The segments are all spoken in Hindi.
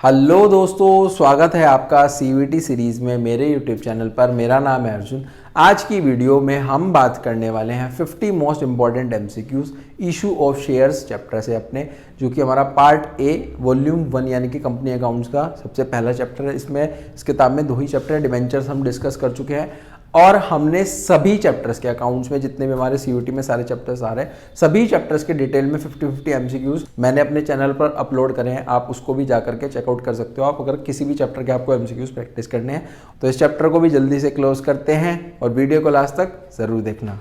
हेलो दोस्तों, स्वागत है आपका सीवीटी सीरीज़ में मेरे यूट्यूब चैनल पर। मेरा नाम है अर्जुन। आज की वीडियो में हम बात करने वाले हैं 50 most important MCQs issue of shares chapter से अपने, जो कि हमारा पार्ट ए वॉल्यूम 1 यानी कि कंपनी अकाउंट्स का सबसे पहला चैप्टर है। इस किताब में 2 ही चैप्टर है। डिबेंचर्स हम डिस्कस कर चुके हैं और हमने सभी चैप्टर्स के अकाउंट्स में जितने भी हमारे सीयूटी में सारे चैप्टर्स आ रहे हैं, सभी चैप्टर्स के डिटेल में 50 एमसीक्यूज मैंने अपने चैनल पर अपलोड करे हैं। आप उसको भी जा करके चेकआउट कर सकते हो। आप अगर किसी भी चैप्टर के आपको एमसीक्यूज प्रैक्टिस करने हैं तो इस चैप्टर को भी जल्दी से क्लोज करते हैं और वीडियो को लास्ट तक जरूर देखना।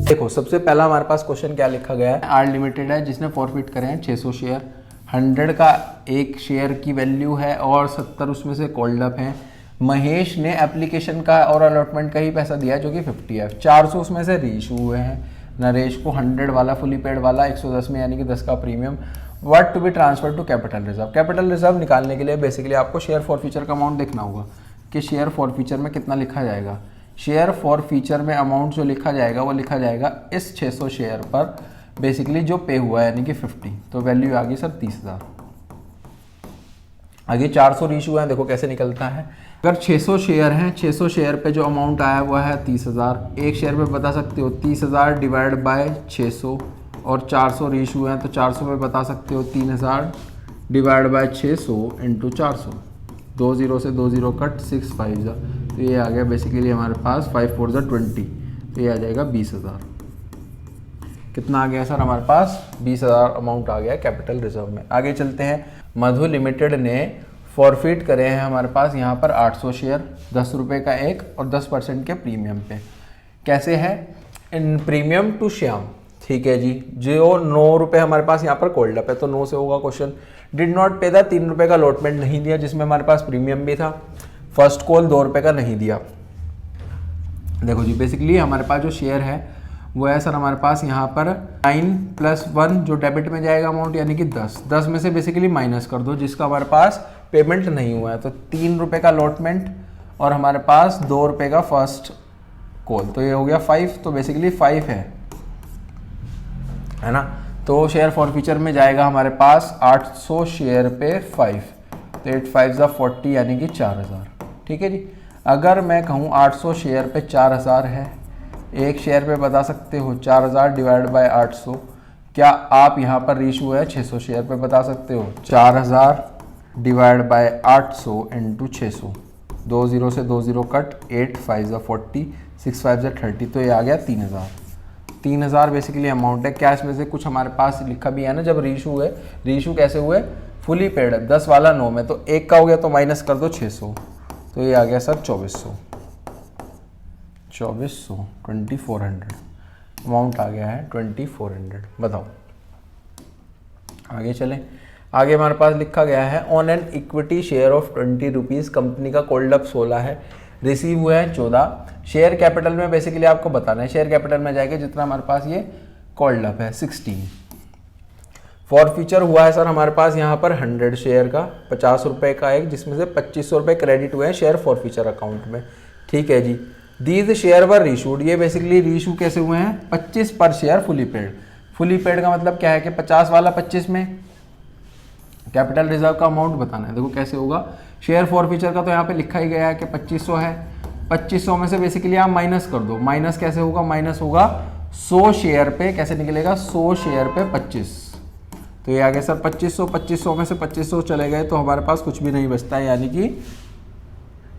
देखो, सबसे पहला हमारे पास क्वेश्चन क्या लिखा गया है। आर लिमिटेड है जिसने फॉरफिट करे हैं 600 शेयर। 100 का एक शेयर की वैल्यू है और 70 उसमें से कॉल्ड अप है। महेश ने एप्लीकेशन का और अलॉटमेंट का ही पैसा दिया है जो कि 50 है। 400 उसमें से रीइशू हुए हैं। नरेश को 100 वाला फुली पेड वाला 110 में यानी कि 10 का premium what to be transfer to capital reserve. Capital reserve निकालने के लिए बेसिकली आपको शेयर फॉर फीचर का अमाउंट देखना होगा कि शेयर फॉर फीचर में कितना लिखा जाएगा। शेयर फॉर फीचर में अमाउंट जो लिखा जाएगा वो लिखा जाएगा इस 600 शेयर पर बेसिकली जो पे हुआ है यानी कि 50। तो वैल्यू आ गई सर 30,000। आगे 400 रीइशू है। देखो कैसे निकलता है। अगर 600 शेयर हैं, 600 शेयर पे जो अमाउंट आया हुआ है 30,000। एक शेयर पे बता सकते हो 30,000 डिवाइड बाय 600 और 400 रीइशू हैं तो 400 पे बता सकते हो 3,000 डिवाइड बाय 600 इंटू 400। 2 0 से 2 0 कट 6 5 जा, तो ये आ गया बेसिकली हमारे पास 5 4 जा 20, तो ये आ जाएगा 20,000। कितना आ गया सर हमारे पास? 20,000 अमाउंट आ गया कैपिटल रिजर्व में। आगे चलते हैं। मधु लिमिटेड ने फॉरफिट करे हैं हमारे पास यहाँ पर 800 शेयर, 10 रुपये का एक और 10% के प्रीमियम पे। कैसे है? इन प्रीमियम टू श्याम, ठीक है जी। जो 9 रुपये हमारे पास यहाँ पर कोल्ड अप है तो 9 से होगा question. Did not pay the 3 रुपये का अलॉटमेंट नहीं दिया जिसमें हमारे पास प्रीमियम भी था। फर्स्ट कॉल 2 रुपये का नहीं दिया। देखो जी, बेसिकली हमारे पास जो शेयर है वो है सर हमारे पास यहाँ पर 9 + 1 जो डेबिट में जाएगा अमाउंट यानी कि 10 में से बेसिकली माइनस कर दो जिसका हमारे पास पेमेंट नहीं हुआ है। तो 3 रुपये का अलॉटमेंट और हमारे पास 2 रुपये का फर्स्ट कॉल, तो ये हो गया 5। तो बेसिकली 5 है ना। तो शेयर फॉर फीचर में जाएगा हमारे पास 800 शेयर पे 5, तो 8 5 जा 40 यानी कि 4,000। ठीक है जी। अगर मैं कहूँ 800 शेयर पे 4,000 है, एक शेयर पे बता सकते हो 4,000 डिवाइड बाय 800। क्या आप यहाँ पर रीइशू है 600 शेयर पे बता सकते हो 4,000 डिवाइड बाय 800 इंटू 600। 2 0 से 2 0 कट 8 5 जा 40, 6 5 जा 30, तो ये आ गया 3,000। 3,000 बेसिकली अमाउंट है। क्या इसमें से कुछ हमारे पास लिखा भी है ना जब रीइशू हुए? रीइशू कैसे हुए? फुली पेड है। 10 वाला 9 में, तो 1 का हो गया तो माइनस कर दो 600, तो ये आ गया सर 2400। 2400 अमाउंट आ गया है 2400। बताओ आगे चलें। आगे हमारे पास लिखा गया है on an equity share of 20 rupees. Company का कोल्ड अप 16 है, रिसीव हुए हैं 14। शेयर कैपिटल में बेसिकली आपको बताना है, शेयर कैपिटल में जाएगा जितना हमारे पास ये कोल्ड अप है 16। फॉर फ्यूचर हुआ है सर हमारे पास यहाँ पर 100 शेयर का 50 रुपये का एक, जिसमें से 2500 रुपये क्रेडिट हुए हैं शेयर फॉर फ्यूचर अकाउंट में। ठीक है जी। दीज शेयर वर रीशूड, ये बेसिकली रीशू कैसे हुए हैं? 25 पर share fully paid. Fully paid का मतलब क्या है कि 50 वाला 25 में कैपिटल रिजर्व का अमाउंट बताना है। देखो कैसे होगा। शेयर फॉर फ्यूचर का तो यहाँ पे लिखा ही गया है कि 2500 है। 2500 में से बेसिकली आप माइनस कर दो। माइनस कैसे होगा? माइनस होगा 100 शेयर पे। कैसे निकलेगा? 100 शेयर पे 25, तो ये आ गया सर 2500 में से 2500 चले गए तो हमारे पास कुछ भी नहीं बचता है यानी कि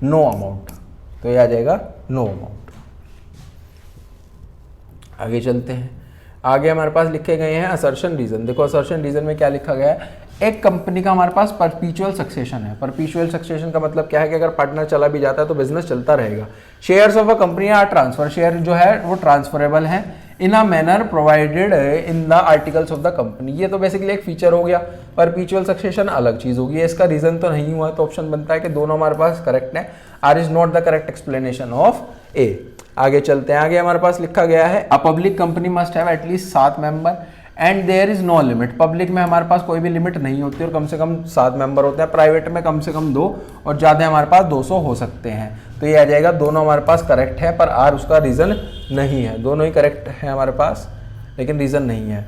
नो अमाउंट, तो ये आ जाएगा नो अमाउंट। आगे चलते हैं। आगे हमारे पास लिखे गए हैं असर्शन रीजन। देखो असर्शन रीजन में क्या लिखा गया है। एक कंपनी का हमारे पास परपीचुअल सक्सेशन है। परपीचुअल सक्सेशन का मतलब क्या है कि अगर पार्टनर चला भी जाता है तो बिजनेस चलता रहेगा। Shares of a company are transfer, share जो है वो ट्रांसफरेबल है in a manner provided in the articles of the company. ये तो बेसिकली एक फीचर हो गया। परपीचुअल सक्सेशन अलग चीज होगी। इसका रीजन तो नहीं हुआ, तो ऑप्शन बनता है कि दोनों हमारे पास करेक्ट है। R is not the correct explanation of A. आगे चलते हैं। आगे हमारे पास लिखा गया है a public company must have at least 7 member and there is no limit. Public में हमारे पास कोई भी लिमिट नहीं होती और कम से कम 7 मेंबर होते हैं। प्राइवेट में कम से कम 2 और ज़्यादा हमारे पास 200 हो सकते हैं। तो ये आ जाएगा दोनों हमारे पास करेक्ट है, पर आर उसका रीज़न नहीं है। दोनों ही करेक्ट है हमारे पास। लेकिन रीज़न नहीं है।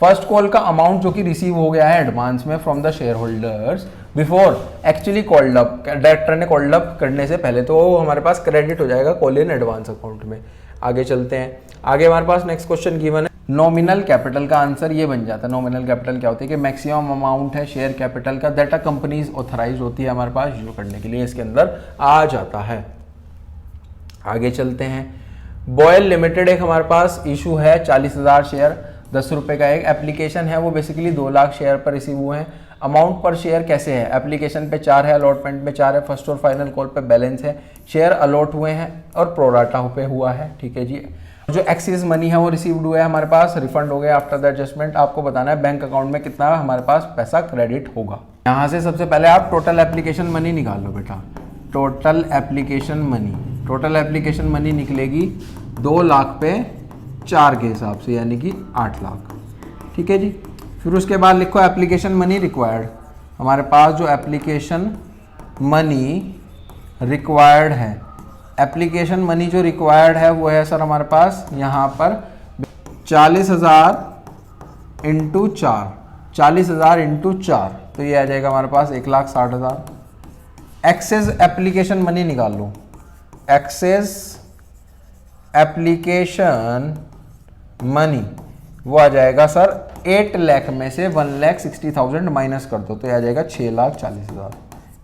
फर्स्ट कॉल का अमाउंट जो कि रिसीव हो गया है एडवांस में from the share holders before actually called up, director ने कॉल्ड अप करने से पहले, तो वो हमारे पास क्रेडिट हो जाएगा कॉल इन एडवांस अकाउंट में। आगे चलते हैं। आगे हमारे पास नेक्स्ट क्वेश्चन गिवन है नॉमिनल कैपिटल का आंसर ये बन जाता है। नॉमिनल कैपिटल क्या होती है कि मैक्सिमम अमाउंट है शेयर कैपिटल का दैट अ कंपनीज ऑथराइज होती है हमारे पास इशू करने के लिए, इसके अंदर आ जाता है। आगे चलते हैं। बॉयल लिमिटेड एक हमारे पास इशू है 40,000 शेयर, 10 रुपये का एक एप्लीकेशन है, वो बेसिकली 2 लाख शेयर पर रिसीव हुए हैं। अमाउंट पर शेयर कैसे है, एप्लीकेशन पे 4 है, अलॉटमेंट पे 4 है, फर्स्ट और फाइनल कॉल पे बैलेंस है, शेयर अलॉट हुए हैं और प्रोराटा पे हुआ है। ठीक है जी। जो एक्सेस मनी है वो रिसीव्ड हुआ है हमारे पास, रिफंड हो गया आफ्टर द एडजस्टमेंट। आपको बताना है बैंक अकाउंट में कितना हमारे पास पैसा क्रेडिट होगा। यहाँ से सबसे पहले आप टोटल एप्लीकेशन मनी निकाल लो बेटा। टोटल एप्लीकेशन मनी निकलेगी 2 लाख पे 4 के हिसाब से, यानी कि 8 लाख। ठीक है जी। फिर उसके बाद लिखो एप्लीकेशन मनी रिक्वायर्ड। हमारे पास जो एप्लीकेशन मनी रिक्वायर्ड है, एप्लीकेशन मनी जो रिक्वायर्ड है वो है सर हमारे पास यहाँ पर 40,000 इंटू 4, 40,000 इंटू 4, तो ये आ जाएगा हमारे पास 1,60,000। एक्सेस एप्लीकेशन मनी निकाल लो। एक्सेस एप्लीकेशन मनी वो आ जाएगा सर 8 लाख में से 1,60,000 माइनस कर दो, तो ये आ जाएगा 6,40,000।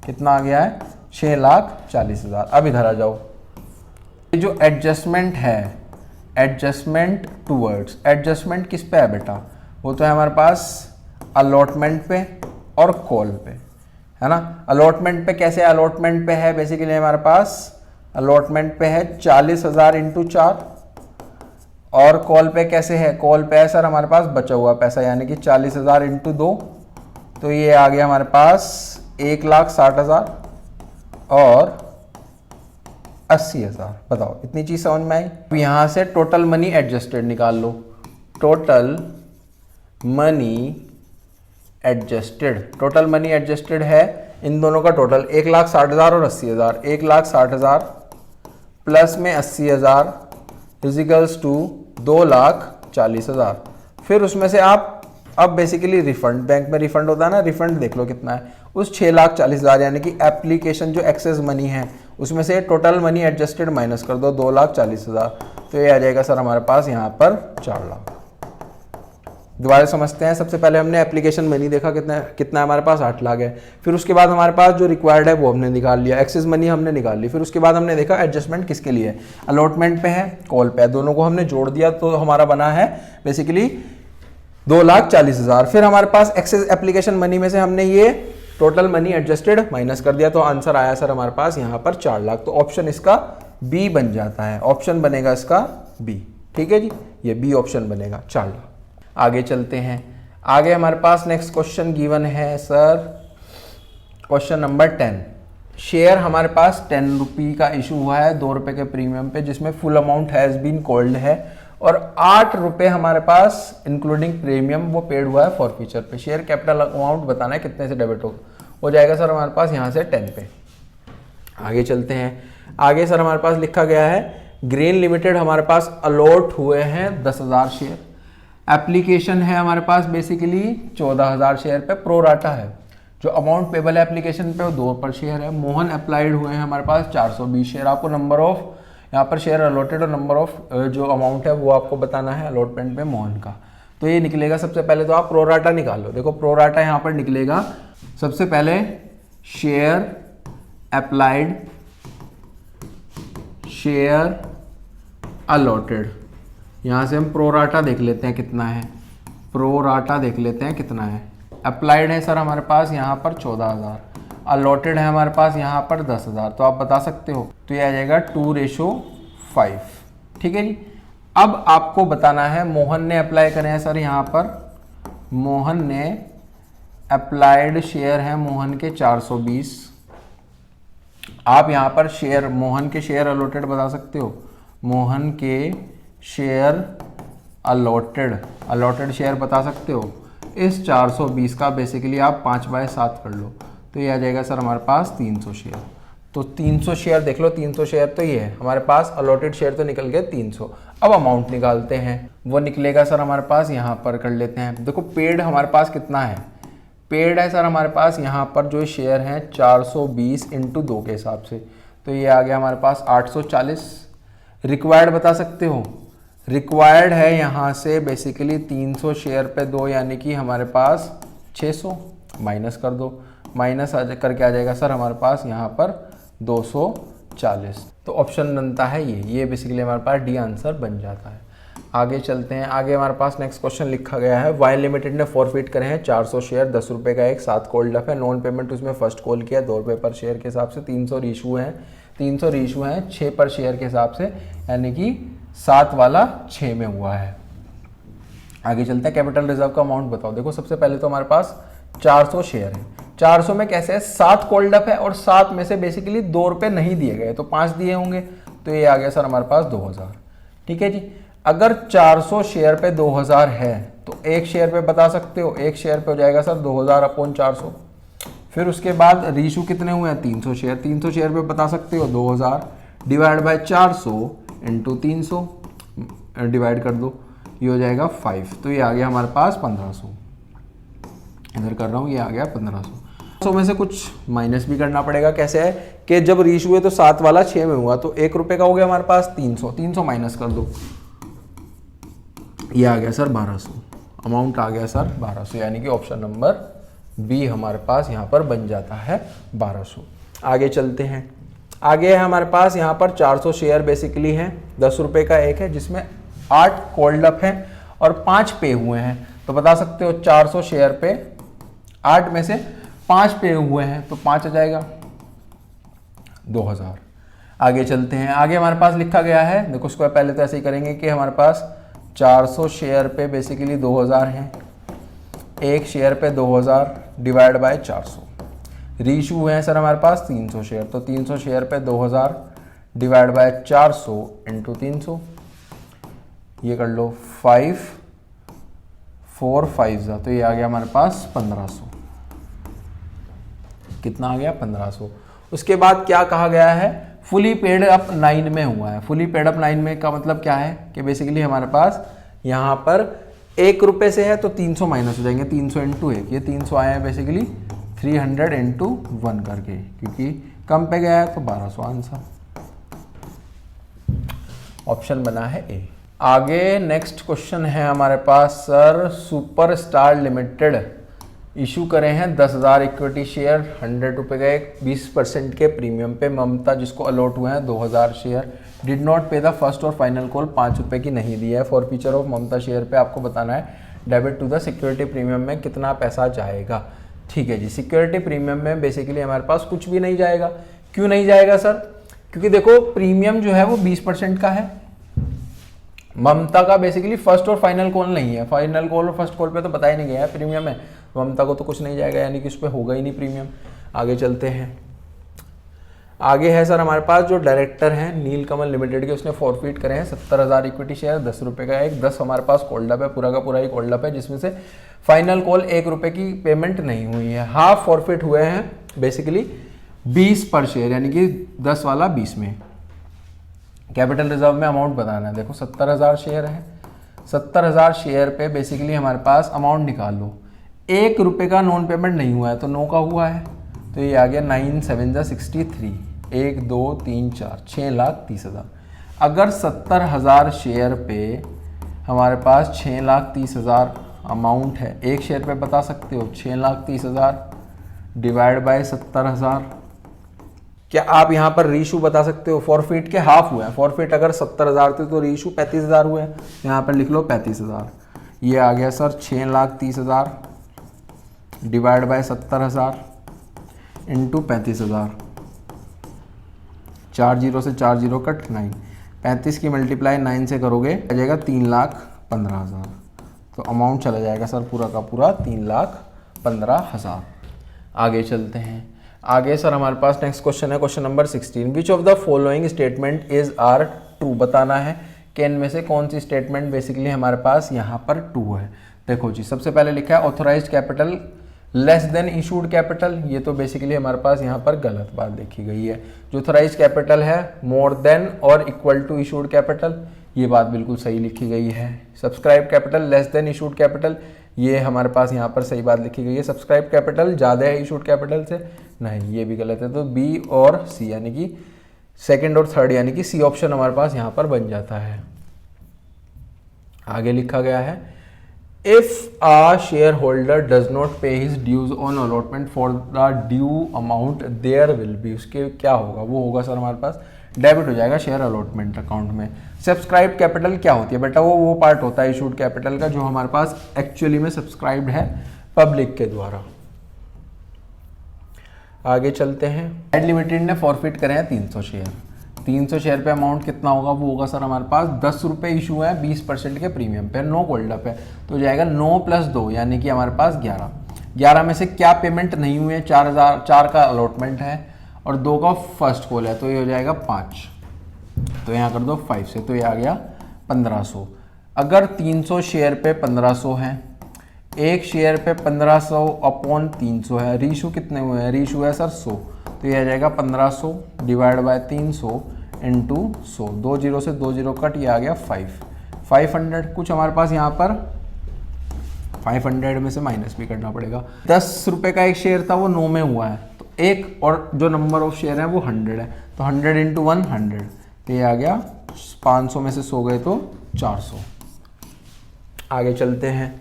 कितना आ गया है? 6,40,000। अब इधर आ जाओ। ये जो एडजस्टमेंट है, एडजस्टमेंट टूवर्ड्स, एडजस्टमेंट किस पे है बेटा? वो तो है हमारे पास अलॉटमेंट पे और कॉल पे, है ना। अलॉटमेंट पे कैसे? अलॉटमेंट पे है बेसिकली हमारे पास, अलॉटमेंट पे है 40,000 इंटू 4, और कॉल पे कैसे है? कॉल पे है सर हमारे पास बचा हुआ पैसा, यानी कि 40,000 इंटू 2, तो ये आ गया हमारे पास 1,60,000 और 80,000। बताओ इतनी चीज समझ में आई? अब यहां से टोटल मनी एडजस्टेड निकाल लो। Total money adjusted, total money adjusted है इन दोनों का टोटल 1,60,000 और 80,000। 1,60,000 प्लस में 80,000 फिजिकल्स टू 2,40,000। फिर उसमें से आप अब बेसिकली रिफंड, बैंक में रिफंड होता है ना, रिफंड देख लो कितना है, उस 6,40,000 यानी कि एप्लीकेशन जो एक्सेस मनी है उसमें से टोटल मनी एडजस्टेड माइनस कर दो 2,40,000, तो ये आ जाएगा सर हमारे पास यहाँ पर 4 लाख। दोबारा समझते हैं। सबसे पहले हमने एप्लीकेशन मनी देखा, कितना हमारे पास 8 लाख है। फिर उसके बाद हमारे पास जो रिक्वायर्ड है वो हमने निकाल लिया, एक्सेस मनी हमने निकाल ली। फिर उसके बाद हमने देखा एडजस्टमेंट किसके लिए है, अलॉटमेंट पे है, कॉल पे है, दोनों को हमने जोड़ दिया तो हमारा बना है बेसिकली 2,40,000। फिर हमारे पास एक्सेस एप्लीकेशन मनी में से हमने ये टोटल मनी एडजस्टेड माइनस कर दिया, तो आंसर आया सर हमारे पास यहाँ पर 4 लाख। तो ऑप्शन इसका बी बन जाता है, ऑप्शन बनेगा इसका बी। ठीक है जी, ये बी ऑप्शन बनेगा 4 लाख। आगे चलते हैं। आगे हमारे पास नेक्स्ट क्वेश्चन गिवन है सर, क्वेश्चन नंबर 10। शेयर हमारे पास 10 रुपये का इशू हुआ है 2 रुपये के प्रीमियम पे, जिसमें full amount has been called है, और 8 रुपये हमारे पास इंक्लूडिंग प्रीमियम वो पेड हुआ है फॉर फ्यूचर पे। शेयर कैपिटल अमाउंट बताना है कितने से डेबिट हो जाएगा सर हमारे पास यहाँ से 10 पे। आगे चलते हैं। आगे सर हमारे पास लिखा गया है ग्रीन लिमिटेड हमारे पास अलॉट हुए हैं 10,000 शेयर। एप्लीकेशन है हमारे पास बेसिकली 14,000 शेयर पे, प्रोराटा है। जो अमाउंट पेबल है एप्लीकेशन पे वो 2 पर शेयर है। मोहन अप्लाइड हुए हैं हमारे पास 420 शेयर। आपको नंबर ऑफ यहाँ पर शेयर अलॉटेड और नंबर ऑफ जो अमाउंट है वो आपको बताना है अलॉटमेंट पे मोहन का। तो ये निकलेगा सबसे पहले तो आप प्रोराटा निकाल लो। देखो प्रोराटा यहाँ पर निकलेगा सबसे पहले शेयर अप्लाइड, शेयर अलॉटेड। यहाँ से हम प्रोराटा देख लेते हैं कितना है, प्रोराटा देख लेते हैं कितना है। अप्लाइड है सर हमारे पास यहाँ पर 14,000, अलॉटेड है हमारे पास यहाँ पर 10,000, तो आप बता सकते हो, तो ये आ जाएगा 2:5। ठीक है जी। अब आपको बताना है मोहन ने अप्लाई करे हैं सर यहाँ पर, मोहन ने अप्लाइड शेयर है मोहन के 420। आप यहाँ पर शेयर, मोहन के शेयर अलॉटेड बता सकते हो, मोहन के शेयर अलॉटेड शेयर बता सकते हो। इस 420 का बेसिकली आप 5/7 कर लो, तो ये आ जाएगा सर हमारे पास 300 शेयर। तो 300 शेयर देख लो, 300 शेयर तो ये है हमारे पास, अलॉटेड शेयर तो निकल गए 300। अब अमाउंट निकालते हैं, वो निकलेगा सर हमारे पास, यहाँ पर कर लेते हैं। देखो पेड हमारे पास कितना है, पेड है सर हमारे पास यहाँ पर जो शेयर हैं 420 इंटू 2 के हिसाब से, तो ये आ गया हमारे पास 840। रिक्वायर्ड बता सकते हो, रिक्वायर्ड है यहाँ से बेसिकली 300 शेयर पे 2 यानी कि हमारे पास 600, माइनस कर दो, माइनस करके आ जाएगा सर हमारे पास यहाँ पर 240। तो ऑप्शन बनता है ये बेसिकली हमारे पास डी आंसर बन जाता है। आगे चलते हैं, आगे हमारे पास नेक्स्ट क्वेश्चन लिखा गया है, वाई लिमिटेड ने फॉरफिट करे हैं 400 शेयर, 10 रुपये का एक, 7 कॉल्ड अप है, नॉन पेमेंट उसमें फर्स्ट कॉल किया 2 रुपये पर शेयर के हिसाब से, 300 रीशू हैं, 300 रीशू हैं 6 पर शेयर के हिसाब से, यानी कि 7 वाला 6 में हुआ है। आगे चलते हैं, कैपिटल रिजर्व का अमाउंट बताओ। देखो सबसे पहले तो हमारे पास 400 शेयर है, 400 में कैसे है 7 कॉल्ड अप है और 7 में से बेसिकली 2 रुपये नहीं दिए गए तो 5 दिए होंगे, तो ये आ गया सर हमारे पास 2000। ठीक है जी, अगर 400 शेयर पे 2000 है तो एक शेयर पे बता सकते हो, एक शेयर पे हो जाएगा सर 2000 अपॉन 400। फिर उसके बाद रीशू कितने हुए हैं 300 शेयर, 300 शेयर पे बता सकते हो 2000 डिवाइड बाय 400 इंटू 300 डिवाइड कर दो, ये हो जाएगा 5, तो ये आ गया हमारे पास 1500। इधर कर रहा हूँ, ये आ गया 1500। तो में से कुछ माइनस भी करना पड़ेगा, कैसे है कि जब रीशू है तो 7 वाला 6 में हुआ, तो 1 रुपये का हो गया हमारे पास 300, 300 माइनस कर दो, ये आ गया सर 1200, अमाउंट आ गया सर 1200, यानी कि ऑप्शन नंबर बी हमारे पास यहाँ पर बन जाता है 1200। आगे चलते हैं, आगे है हमारे पास यहाँ पर 400 शेयर बेसिकली हैं, 10 रुपये का एक है जिसमें 8 कॉल्ड अप हैं और 5 पे हुए हैं, तो बता सकते हो 400 शेयर पे 8 में से 5 पे हुए हैं तो 5 आ जाएगा 2000। आगे चलते हैं, आगे हमारे पास लिखा गया है, देखो उसको पहले तो ऐसे ही करेंगे कि हमारे पास 400 शेयर पे बेसिकली 2000 हैं, एक शेयर पे 2000 डिवाइड बाय 400, रीशू हुए हैं सर हमारे पास 300 शेयर, तो 300 शेयर पे 2000 डिवाइड बाय 400 इंटू 300, ये कर लो 5 4 5 तो ये आ गया हमारे पास 1500। कितना आ गया 1500। उसके बाद क्या कहा गया है, फुली पेड अप 9 में हुआ है। फुली पेड अप 9 में का मतलब क्या है कि बेसिकली हमारे पास यहाँ पर 1 रुपये से है तो 300 माइनस हो जाएंगे, 300 इंटू 1, ये 300 आए हैं बेसिकली 300 इंटू 1 करके, क्योंकि कम पे गया है तो 1200 आंसर, ऑप्शन बना है ए। आगे नेक्स्ट क्वेश्चन है हमारे पास, sir super star limited issue करे हैं 10,000 इक्विटी शेयर, 100 रुपये का एक, 20% के प्रीमियम पे। ममता जिसको अलॉट हुए हैं 2000 share, did not pay the first और फाइनल कॉल, 5 रुपये की नहीं दी है। फॉर फीचर ऑफ ममता शेयर पे आपको बताना है debit to the security premium में कितना पैसा जाएगा। ठीक है जी, सिक्योरिटी प्रीमियम में बेसिकली हमारे पास कुछ भी नहीं जाएगा। क्यों नहीं जाएगा सर, क्योंकि देखो प्रीमियम जो है वो 20% का है, ममता का बेसिकली फर्स्ट और फाइनल कॉल नहीं है, फाइनल कॉल और फर्स्ट कॉल पे तो बता ही नहीं गया है प्रीमियम है, ममता को तो कुछ नहीं जाएगा, यानी कि उस पर होगा ही नहीं प्रीमियम। आगे चलते हैं, आगे है सर हमारे पास जो डायरेक्टर हैं नीलकमल लिमिटेड के, उसने फॉरफिट करे हैं 70,000 इक्विटी शेयर, 10 रुपये का एक, 10 हमारे पास कॉल्ड अप है, पूरा का पूरा ही कॉल्ड अप है, जिसमें से फाइनल कॉल 1 रुपये की पेमेंट नहीं हुई है। हाफ फॉरफिट हुए हैं बेसिकली 20 पर शेयर, यानी कि 10 वाला 20 में। कैपिटल रिजर्व में अमाउंट बताना है, देखो 70,000 शेयर है, 70,000 शेयर पे बेसिकली हमारे पास अमाउंट निकाल लो, 1 रुपये का नॉन पेमेंट नहीं हुआ है तो 9 का हुआ है, तो ये आ गया 9 7 63, 1 2 3 4, 6,30,000। अगर 70,000 शेयर पे हमारे पास 6,30,000 अमाउंट है, एक शेयर पे बता सकते हो 6,30,000 डिवाइड बाय 70,000, क्या आप यहाँ पर रीशू बता सकते हो? फॉरफिट के हाफ हुए हैं, फॉरफिट अगर 70,000 थे तो रीशू 35,000 हुए हैं, यहाँ पर लिख लो 35,000, ये आ गया sir 6,30,000 divide by 70,000 into 35,000, 4 zero से 4 जीरो कट 9, 35 की मल्टीप्लाई 9 से करोगे आ जाएगा 3,15,000, तो अमाउंट चला जाएगा सर पूरा का पूरा 3,15,000। आगे चलते हैं, आगे सर हमारे पास नेक्स्ट क्वेश्चन है, question number 16, which of the following statement is are true, बताना है कि इनमें से कौन सी स्टेटमेंट बेसिकली हमारे पास यहाँ पर ट्रू है। देखो जी, सबसे पहले लिखा है authorised capital less than issued capital, ये तो बेसिकली हमारे पास यहाँ पर गलत बात लिखी गई है। जो ऑथराइज कैपिटल है मोर देन और इक्वल टू इशूड कैपिटल, ये बात बिल्कुल सही लिखी गई है। Subscribe capital less than issued capital, ये हमारे पास यहाँ पर सही बात लिखी गई है। सब्सक्राइब कैपिटल ज़्यादा है इशूड कैपिटल से, नहीं ये भी गलत है। तो बी और सी यानी कि सेकंड और थर्ड यानी कि सी ऑप्शन हमारे पास यहाँ पर बन जाता है। आगे लिखा गया है if a share holder does not pay his dues on allotment for the due amount there will be, उसके क्या होगा, वो होगा सर हमारे पास डेबिट हो जाएगा शेयर अलॉटमेंट अकाउंट में। सब्सक्राइब कैपिटल क्या होती है बेटा, वो पार्ट होता है इशूड कैपिटल का जो हमारे पास एक्चुअली में सब्सक्राइब्ड है पब्लिक के द्वारा। आगे चलते हैं। एड लिमिटेड ने फॉरफिट करे हैं 300 शेयर। 300 शेयर पे अमाउंट कितना होगा, वो होगा सर हमारे पास 10 रुपये इशू है 20% के प्रीमियम पे, नो कोल्ड अप है तो हो जाएगा 9 + 2 यानी कि हमारे पास 11। 11 में से क्या पेमेंट नहीं हुए, 4 का अलॉटमेंट है और 2 का फर्स्ट कॉल है तो ये हो जाएगा 5, तो यहाँ कर दो 5 से, तो ये आ गया 1500। अगर 300 शेयर पे 1500 है, एक शेयर पे 1500 अपॉन 300 है, रीशू कितने हुए हैं, रीशू है सर 100, तो ये आ जाएगा 1500 डिवाइड बाय 300 इंटू 100, 2 0 से 2 0 कट, ये आ गया 500। कुछ हमारे पास यहाँ पर 500 में से माइनस भी करना पड़ेगा। 10 रुपये का एक शेयर था वो 9 में हुआ है, तो एक और जो नंबर ऑफ शेयर है वो 100 है, तो 100 इंटू 100, तो ये आ गया 500 में से 100 गए तो 400। आगे चलते हैं।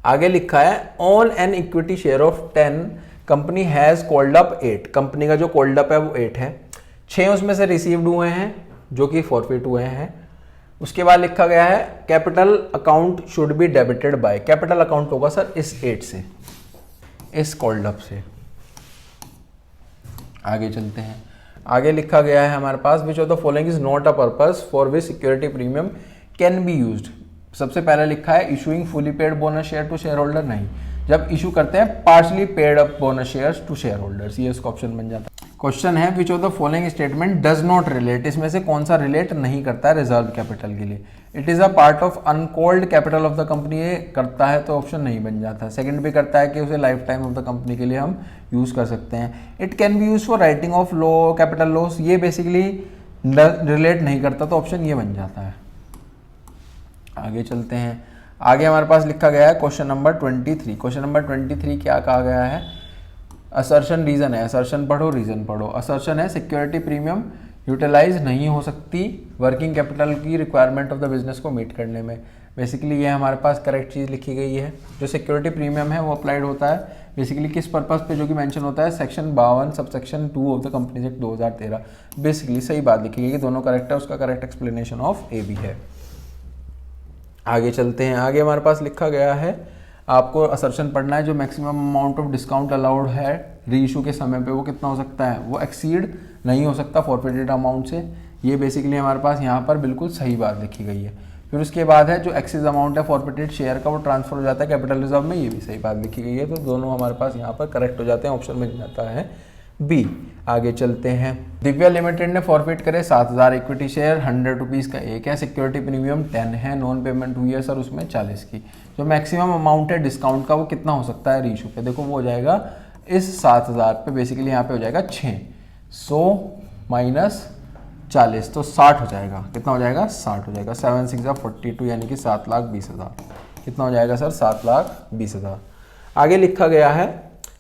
आगे लिखा है on an equity share of 10 company has called up 8, company का जो कॉल्ड अप है वो 8 है, 6 उसमें से रिसीव्ड हुए हैं जो कि फॉरफिट हुए हैं। उसके बाद लिखा गया है capital account should be debited bye, capital account होगा सर इस 8 से, इस कॉल्ड अप से। आगे चलते हैं। आगे लिखा गया है हमारे पास which of the following is not a purpose for which security premium can be used. सबसे पहले लिखा है issuing fully paid bonus share to share holder, नहीं, जब इशू करते हैं partly paid up bonus shares to share holders, ये उसका ऑप्शन बन जाता है। क्वेश्चन है which of the following statement does not relate, इसमें से कौन सा रिलेट नहीं करता है रिजर्व कैपिटल के लिए। It is a part of uncalled capital of the company, ये करता है तो ऑप्शन नहीं बन जाता। सेकंड भी करता है कि उसे life time of the company के लिए हम यूज कर सकते हैं। It can be use for writing of low capital loss, ये बेसिकली रिलेट नहीं करता तो ऑप्शन ये बन जाता है। आगे चलते हैं। आगे हमारे पास लिखा गया है क्वेश्चन नंबर 23। क्वेश्चन नंबर 23 क्या कहा गया है, असर्शन रीजन है, असर्शन पढ़ो रीजन पढ़ो। असर्शन है सिक्योरिटी प्रीमियम यूटिलाइज नहीं हो सकती वर्किंग कैपिटल की रिक्वायरमेंट ऑफ द बिजनेस को मीट करने में। बेसिकली ये हमारे पास करेक्ट चीज़ लिखी गई है। जो सिक्योरिटी प्रीमियम है वो अप्लाइड होता है बेसिकली किस पर्पस पे, जो कि मेंशन होता है section 52 subsection 2 of the companies act 2013। Basically सही बात लिखी गई कि दोनों करेक्ट है, उसका करेक्ट एक्सप्लेनेशन ऑफ ए भी है। आगे चलते हैं। आगे हमारे पास लिखा गया है आपको असर्शन पढ़ना है जो maximum amount of discount allowed है री इशू के समय पे वो कितना हो सकता है, वो एक्सीड नहीं हो सकता फॉरफिटेड अमाउंट से। ये बेसिकली हमारे पास यहाँ पर बिल्कुल सही बात लिखी गई है। फिर उसके बाद है जो एक्सेस अमाउंट है फॉरफिटेड शेयर का वो ट्रांसफर हो जाता है कैपिटल रिजर्व में, ये भी सही बात लिखी गई है। तो दोनों हमारे पास यहाँ पर करेक्ट हो जाते हैं, ऑप्शन मिल जाता है बी। आगे चलते हैं। दिव्या लिमिटेड ने फॉरफिट करे 7000 इक्विटी शेयर, 100 रुपीज़ का एक है, सिक्योरिटी प्रीमियम 10 है, नॉन पेमेंट हुई है सर उसमें 40 की। जो मैक्सिमम अमाउंट है डिस्काउंट का वो कितना हो सकता है रीशू पे, देखो वो हो जाएगा इस 7000 पे, बेसिकली यहाँ पे हो जाएगा 600 माइनस 40 तो 60 हो जाएगा। कितना हो जाएगा 60 हो जाएगा। 7 6 42 यानी कि 7,20,000। कितना हो जाएगा सर 7,20,000। आगे लिखा गया है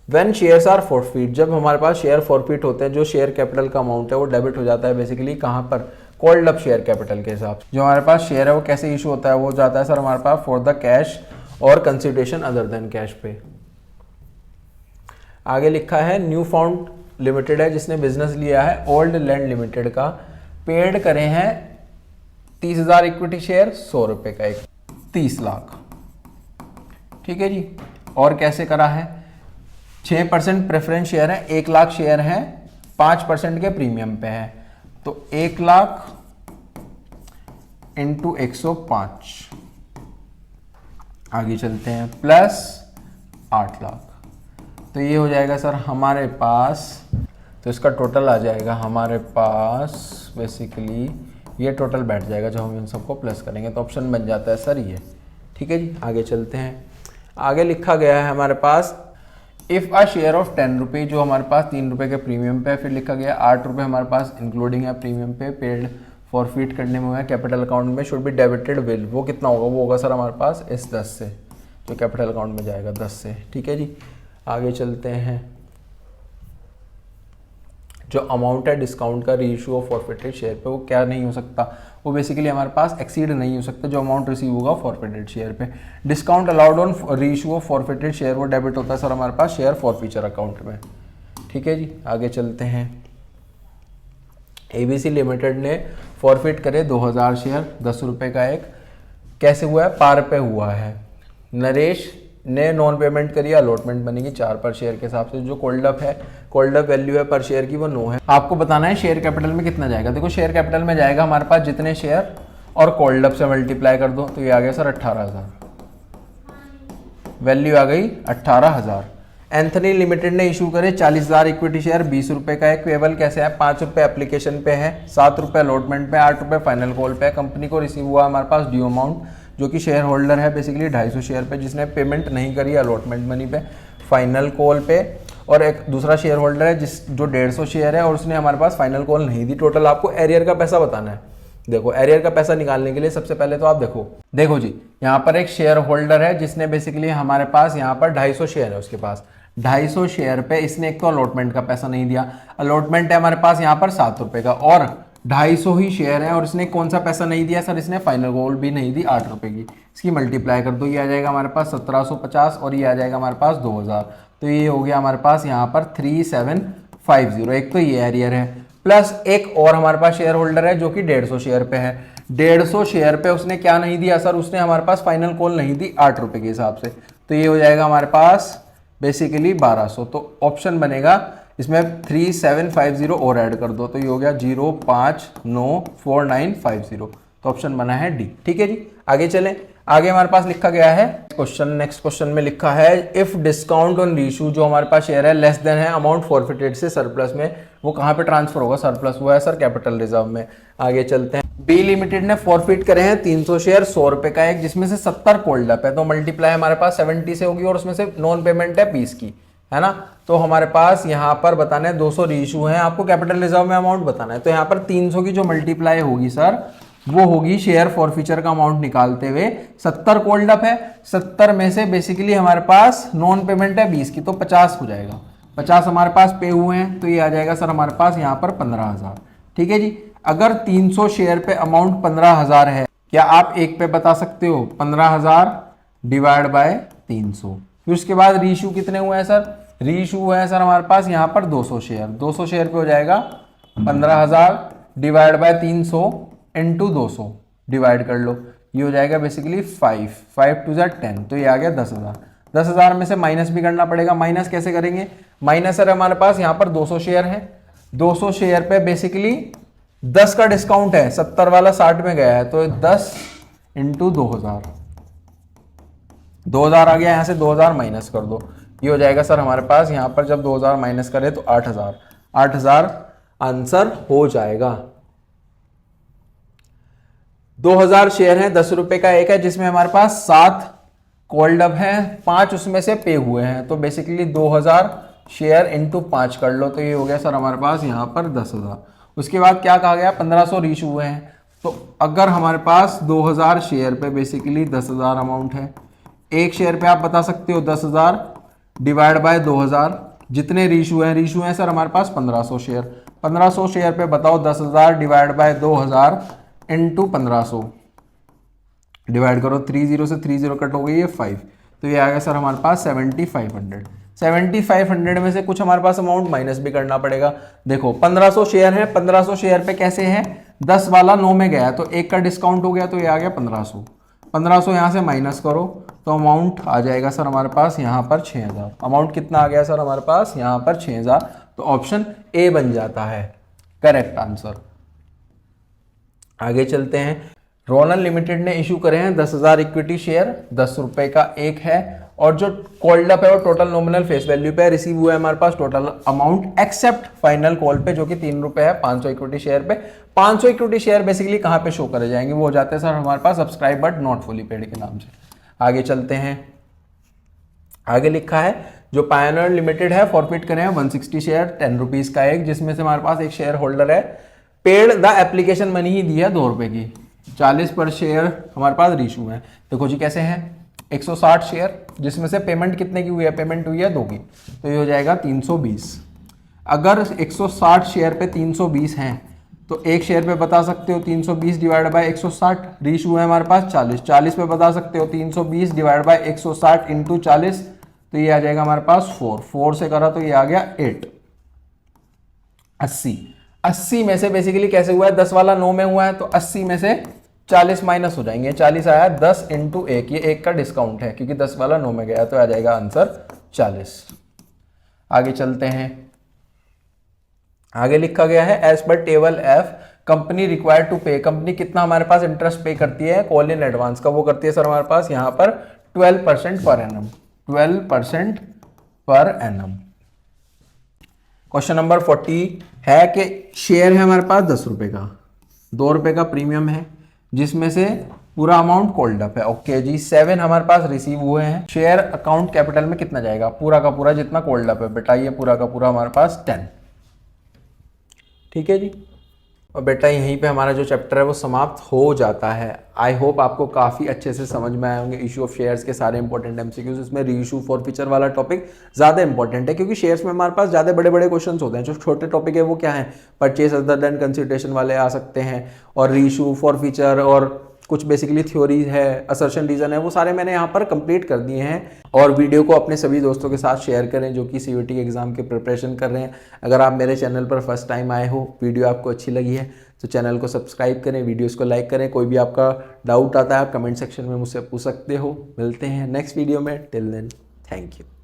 व्हेन शेयर्स आर फॉरफिट, जब हमारे पास शेयर फॉरफिट होते हैं जो शेयर कैपिटल का अमाउंट है वो डेबिट हो जाता है बेसिकली कहाँ पर, कॉल्ड अप शेयर कैपिटल के हिसाब से। जो हमारे पास शेयर है वो कैसे इशू होता है, वो जाता है सर हमारे पास फॉर द कैश और कंसिडरेशन अदर देन कैश पे। आगे लिखा है न्यू फाउंड लिमिटेड है जिसने बिजनेस लिया है ओल्ड लैंड लिमिटेड का, पेड करे हैं 30,000 इक्विटी शेयर, 100 रुपए का एक, 30 लाख। ठीक है जी। और कैसे करा है, 6% प्रेफरेंस शेयर है, 1 लाख शेयर है, 5% के प्रीमियम पे है, तो 1 लाख इंटू 105। आगे चलते हैं प्लस 8 लाख, तो ये हो जाएगा सर हमारे पास, तो इसका टोटल आ जाएगा हमारे पास बेसिकली ये टोटल बैठ जाएगा जब हम इन सबको प्लस करेंगे, तो ऑप्शन बन जाता है सर ये। ठीक है जी। आगे चलते हैं। आगे लिखा गया है हमारे पास इफ़ अ शेयर ऑफ 10 रुपये, जो हमारे पास 3 रुपये के प्रीमियम पे, फिर लिखा गया 8 रुपये हमारे पास इंक्लूडिंग है प्रीमियम पे, पेड फॉरफिट करने में हुआ है कैपिटल अकाउंट में, शुड बी डेबिटेड विल, वो कितना होगा, वो होगा सर हमारे पास इस 10 से, जो कैपिटल अकाउंट में जाएगा 10 से। ठीक है जी, आगे चलते हैं। जो अमाउंट है डिस्काउंट का रीइशू ऑफ फॉरफिटेड शेयर पे, वो क्या नहीं हो सकता, वो बेसिकली हमारे पास एक्सीड नहीं हो सकता जो अमाउंट रिसीव होगा फॉरफिटेड शेयर पे। Discount allowed on reissue of forfeited share, वो डेबिट होता है सर हमारे पास शेयर फॉरफीचर अकाउंट में। ठीक है जी, आगे चलते हैं। एबीसी लिमिटेड ने फॉरफिट करे 2000 शेयर, 10 रुपये का एक, कैसे हुआ है, पार पे हुआ है। नरेश ने नॉन पेमेंट करी, अलॉटमेंट बनेगी 4 पर शेयर के हिसाब से। जो कोल्ड अप है, कोल्ड अप वैल्यू है पर शेयर की वो 9 है। आपको बताना है शेयर कैपिटल में कितना जाएगा। देखो शेयर कैपिटल में जाएगा हमारे पास जितने शेयर और कोल्ड अप से मल्टीप्लाई कर दो तो ये आ गया सर 18,000, वैल्यू आ गई 18,000। एंथनी लिमिटेड ने इशू करे 40,000 इक्विटी शेयर, 20 रुपये का एक, पेबल कैसे है, 5 रुपये एप्लीकेशन पे है, 7 रुपये अलॉटमेंट पे, 8 रुपये फाइनल कॉल पे। कंपनी को रिसीव हुआ हमारे पास ड्यू अमाउंट, जो कि शेयर होल्डर है बेसिकली 250 शेयर पे, जिसने पेमेंट नहीं करी अलॉटमेंट मनी पे, फाइनल कॉल पे, और एक दूसरा शेयर होल्डर है जिस जो 150 शेयर है और उसने हमारे पास फाइनल कॉल नहीं दी। टोटल आपको एरियर का पैसा बताना है। देखो एरियर का पैसा निकालने के लिए सबसे पहले तो आप देखो जी, यहाँ पर एक शेयर होल्डर है जिसने बेसिकली हमारे पास यहाँ पर 250 शेयर है, उसके पास 250 शेयर पे इसने एक तो अलॉटमेंट का पैसा नहीं दिया, अलॉटमेंट है हमारे पास यहाँ पर 7 रुपये का, और 250 ही शेयर है और इसने कौन सा पैसा नहीं दिया सर, इसने फाइनल कॉल भी नहीं दी 8 रुपये की। इसकी मल्टीप्लाई कर दो, ये आ जाएगा हमारे पास 1750 और ये आ जाएगा हमारे पास 2000, तो ये हो गया हमारे पास यहाँ पर 3750। एक तो ये एरियर है, प्लस एक और हमारे पास शेयर होल्डर है जो कि 150 शेयर पे है। 150 शेयर पे उसने क्या नहीं दिया सर, उसने हमारे पास फाइनल कॉल नहीं दी 8 रुपये के हिसाब से, तो ये हो जाएगा हमारे पास बेसिकली 1200। तो ऑप्शन बनेगा इसमें 3750 और ऐड कर दो तो ये हो गया 0594950, तो ऑप्शन बना है डी। ठीक है जी, आगे चलें। आगे हमारे पास लिखा गया है क्वेश्चन, नेक्स्ट क्वेश्चन में लिखा है इफ डिस्काउंट ऑन रीइशू, जो हमारे पास शेयर है लेस देन है अमाउंट फॉरफिटेड से सरप्लस में, वो कहाँ पे ट्रांसफर होगा, सरप्लस हुआ है सर कैपिटल रिजर्व में। आगे चलते हैं। बी लिमिटेड ने फॉरफिट करे हैं 300 शेयर 100 रुपए का एक, जिसमें से 70 कोल्ड अप है, तो मल्टीप्लाई हमारे पास 70 से होगी और उसमें से नॉन पेमेंट है 20 की, है ना। तो हमारे पास यहाँ पर बताना है 200 रीइशू है, आपको कैपिटल रिजर्व में अमाउंट बताना है। तो यहाँ पर 300 की जो मल्टीप्लाई होगी सर वो होगी शेयर फॉरफीचर का अमाउंट निकालते हुए, 70 कोल्ड अप है, 70 में से बेसिकली हमारे पास नॉन पेमेंट है 20 की, तो 50 हो जाएगा। 50 हमारे पास पे हुए हैं तो ये आ जाएगा सर हमारे पास यहाँ पर 15,000। ठीक है जी, अगर 300 शेयर पे अमाउंट 15,000 है, क्या आप एक पे बता सकते हो 15,000 डिवाइड बाय 300। फिर उसके बाद रीइशू कितने हुए हैं सर, रीइशू हुए हैं सर हमारे पास यहाँ पर 200 शेयर, 200 शेयर पे हो जाएगा 15,000 डिवाइड बाय 300 इंटू 200 डिवाइड कर लो, ये हो जाएगा बेसिकली 5 टू 10, तो ये आ गया 10,000। 10,000 में से माइनस भी करना पड़ेगा, माइनस कैसे करेंगे, माइनस सर हमारे पास यहाँ पर 200 शेयर है, 200 शेयर पे बेसिकली 10 का डिस्काउंट है, 70 वाला 60 में गया है, तो 10 इंटू 2000, 2000 आ गया, यहां से 2000 माइनस कर दो, ये हो जाएगा सर हमारे पास यहाँ पर जब 2000 माइनस करें तो 8,000 आंसर हो जाएगा। 2000 शेयर है, 10 रुपए का एक है, जिसमें हमारे पास 7 कोल्ड अप है, 5 उसमें से पे हुए हैं, तो बेसिकली 2000 शेयर इंटू 5 कर लो, तो ये हो गया सर हमारे पास यहाँ पर 10,000। उसके बाद क्या कहा गया, 1500 रीच हुए हैं, तो अगर हमारे पास 2000 शेयर पे बेसिकली 10,000 अमाउंट है, एक शेयर पे आप बता सकते हो 10,000 डिवाइड बाय 2000, जितने रीच हुए हैं सर हमारे पास 1500 शेयर, 1500 शेयर पे बताओ 10,000 डिवाइड बाय 2000 इंटू 1500 डिवाइड करो, 30 से 30 कट हो गई है 5, तो ये आ गया सर हमारे पास 7,500। 7,500 में से कुछ हमारे पास अमाउंट माइनस भी करना पड़ेगा। देखो 1500 शेयर है, 1500 शेयर पे कैसे है, 10 वाला 9 में गया तो एक का डिस्काउंट हो गया, तो ये आ गया 1500। 1500 यहाँ से माइनस करो तो अमाउंट आ जाएगा सर हमारे पास यहाँ पर 6,000। अमाउंट कितना आ गया सर हमारे पास यहाँ पर 6,000, तो ऑप्शन ए बन जाता है करेक्ट आंसर। आगे चलते हैं। रोनल लिमिटेड ने इशू करे हैं 10,000 इक्विटी शेयर, 10 रुपए का एक है, और जो कॉल्ड अप है वो टोटल नॉमिनल फेस वैल्यू पे रिसीव हुआ है हमारे पास total amount except final call पे, जो कि 3 रुपए है 500 इक्विटी शेयर पे। 500 इक्विटी शेयर बेसिकली कहां पे शो करे जाएंगे, वो हो जाते हैं सर हमारे पास subscribe but not fully paid के नाम से। आगे चलते हैं। आगे लिखा है जो पायोनियर लिमिटेड है फॉरफिट करें 160 शेयर 10 रुपीज का एक, जिसमें से हमारे पास एक शेयर होल्डर है पेड द एप्लीकेशन मनी ही दी है 2 रुपए की, 40 पर शेयर हमारे पास रीशू है। देखो जी कैसे है, 160 शेयर जिसमें से पेमेंट कितने की हुई है, पेमेंट हुई है 2 की, तो ये हो जाएगा 320। अगर 160 शेयर पे 320 हैं तो एक शेयर पे बता सकते हो 320 डिवाइड बाय 160, रीशू है हमारे पास 40, 40 पे बता सकते हो 320 डिवाइड बाय 160 इंटू 40, तो ये आ जाएगा हमारे पास 4 से करा तो ये आ गया 8, 80 में से बेसिकली कैसे हुआ है, 10 वाला 9 में हुआ है तो 80 में से 40 माइनस हो जाएंगे, 40 आया 10 इंटू 1, ये 1 का डिस्काउंट है क्योंकि 10 वाला 9 में गया तो आ जाएगा आंसर 40। आगे चलते हैं, आगे लिखा गया है as per table F company required to pay, company कितना हमारे पास इंटरेस्ट पे करती है कॉल इन एडवांस का, वो करती है सर हमारे पास यहाँ पर 12% per annum, 12% per annum. Question number 40 है कि शेयर है हमारे पास 10 रुपए का, 2 रुपए का प्रीमियम है जिसमें से पूरा अमाउंट कॉल्ड अप है, ओके जी 7 हमारे पास रिसीव हुए हैं, शेयर अकाउंट कैपिटल में कितना जाएगा, पूरा का पूरा जितना कॉल्ड अप है बेटा ये पूरा का पूरा हमारे पास 10, ठीक है जी। और बेटा यहीं पे हमारा जो चैप्टर है वो समाप्त हो जाता है। आई होप आपको काफ़ी अच्छे से समझ में आए होंगे इशू ऑफ शेयर्स के सारे इंपॉर्टेंट एमसीक्यूज, इसमें रीइशू फॉरफीचर वाला टॉपिक ज़्यादा इंपॉर्टेंट है क्योंकि शेयर्स में हमारे पास ज़्यादा बड़े बड़े क्वेश्चंस होते हैं, जो छोटे टॉपिक है वो क्या है परचेज अदर देन कंसिडरेशन वाले आ सकते हैं, और रीइशू फॉरफीचर और कुछ बेसिकली थ्योरी है, असर्शन रीजन है, वो सारे मैंने यहाँ पर कंप्लीट कर दिए हैं। और वीडियो को अपने सभी दोस्तों के साथ शेयर करें जो कि सीयूईटी एग्जाम के प्रिपरेशन कर रहे हैं। अगर आप मेरे चैनल पर फर्स्ट टाइम आए हो, वीडियो आपको अच्छी लगी है तो चैनल को सब्सक्राइब करें, वीडियोस को लाइक करें, कोई भी आपका डाउट आता है आप कमेंट सेक्शन में मुझसे पूछ सकते हो। मिलते हैं नेक्स्ट वीडियो में, टिल देन थैंक यू।